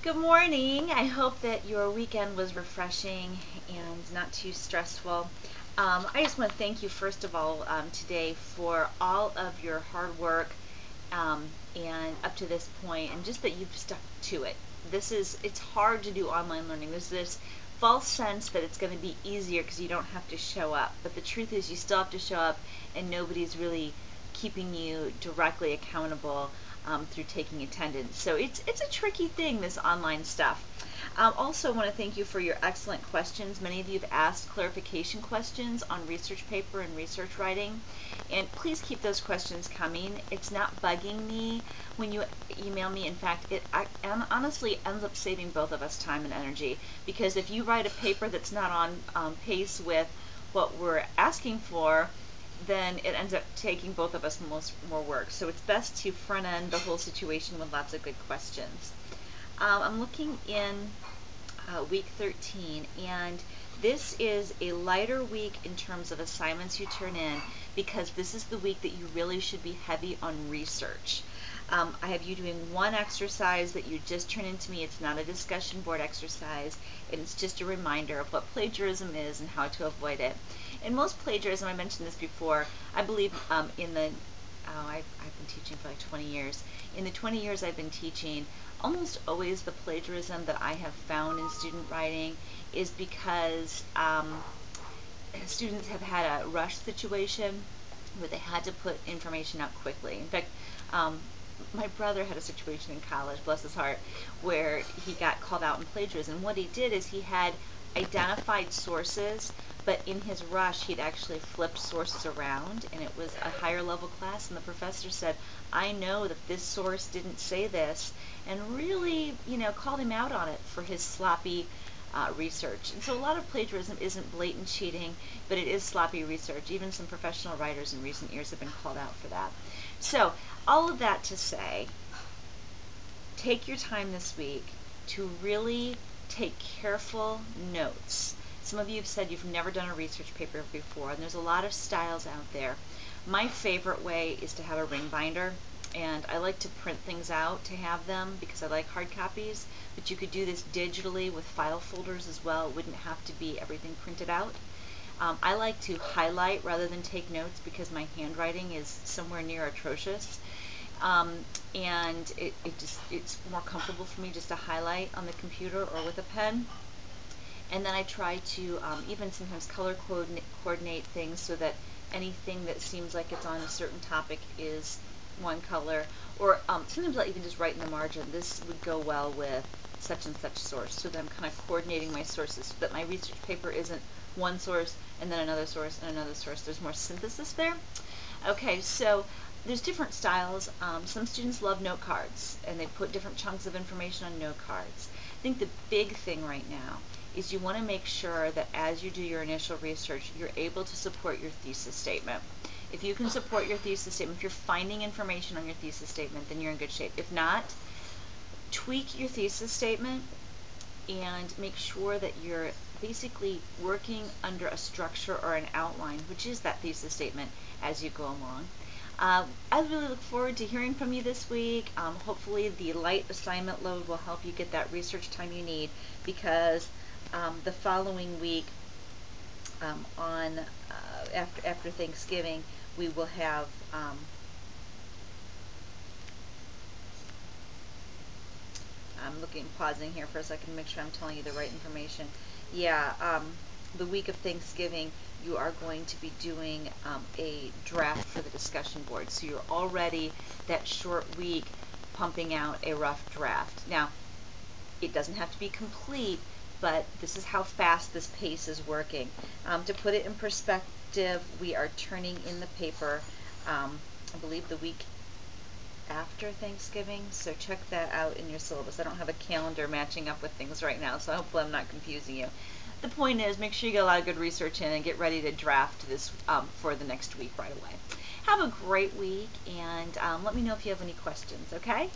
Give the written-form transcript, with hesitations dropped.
Good morning. I hope that your weekend was refreshing and not too stressful. I just want to thank you first of all today for all of your hard work and up to this point, and just that you've stuck to it. It's hard to do online learning. There's this false sense that it's going to be easier because you don't have to show up, but the truth is you still have to show up, and nobody's really keeping you directly accountable through taking attendance. So it's a tricky thing, this online stuff. Also want to thank you for your excellent questions. Many of you have asked clarification questions on research paper and research writing, and please keep those questions coming. It's not bugging me when you email me. In fact, it honestly ends up saving both of us time and energy, because if you write a paper that's not on pace with what we're asking for, then it ends up taking both of us more work. So it's best to front end the whole situation with lots of good questions. I'm looking in week 13, and this is a lighter week in terms of assignments you turn in, because this is the week that you really should be heavy on research. I have you doing one exercise that you just turn into me. It's not a discussion board exercise, and it's just a reminder of what plagiarism is and how to avoid it. And most plagiarism, I mentioned this before, I believe I've been teaching for like 20 years. In the 20 years I've been teaching, almost always the plagiarism that I have found in student writing is because students have had a rush situation where they had to put information out quickly. In fact, my brother had a situation in college, bless his heart, where he got called out in plagiarism. What he did is he had identified sources, but in his rush he'd actually flipped sources around, and it was a higher level class, and the professor said, I know that this source didn't say this, and really, called him out on it for his sloppy research. And so a lot of plagiarism isn't blatant cheating, but it is sloppy research. Even some professional writers in recent years have been called out for that. So all of that to say, take your time this week to really take careful notes. Some of you have said you've never done a research paper before, and there's a lot of styles out there. My favorite way is to have a ring binder, and I like to print things out to have them because I like hard copies, but you could do this digitally with file folders as well. It wouldn't have to be everything printed out. I like to highlight rather than take notes because my handwriting is somewhere near atrocious. And it's more comfortable for me just to highlight on the computer or with a pen. And then I try to even sometimes color coordinate things so that anything that seems like it's on a certain topic is one color. Or sometimes I'll even just write in the margin, this would go well with such and such source, so that I'm kind of coordinating my sources so that my research paper isn't one source and then another source and another source. There's more synthesis there. Okay, so there's different styles. Some students love note cards, and they put different chunks of information on note cards. I think the big thing right now is you want to make sure that as you do your initial research, you're able to support your thesis statement. If you can support your thesis statement, if you're finding information on your thesis statement, then you're in good shape. If not, tweak your thesis statement and make sure that you're basically working under a structure or an outline, which is that thesis statement, as you go along. I really look forward to hearing from you this week. Hopefully the light assignment load will help you get that research time you need, because the following week, after Thanksgiving, we will have I'm pausing here for a second to make sure I'm telling you the right information. Yeah, the week of Thanksgiving, you are going to be doing a draft for the discussion board. So you're already that short week pumping out a rough draft. Now, it doesn't have to be complete, but this is how fast this pace is working. To put it in perspective, we are turning in the paper, I believe, the week after Thanksgiving, so check that out in your syllabus. I don't have a calendar matching up with things right now, so hopefully I'm not confusing you. The point is, make sure you get a lot of good research in and get ready to draft this for the next week right away. Have a great week, and let me know if you have any questions, okay?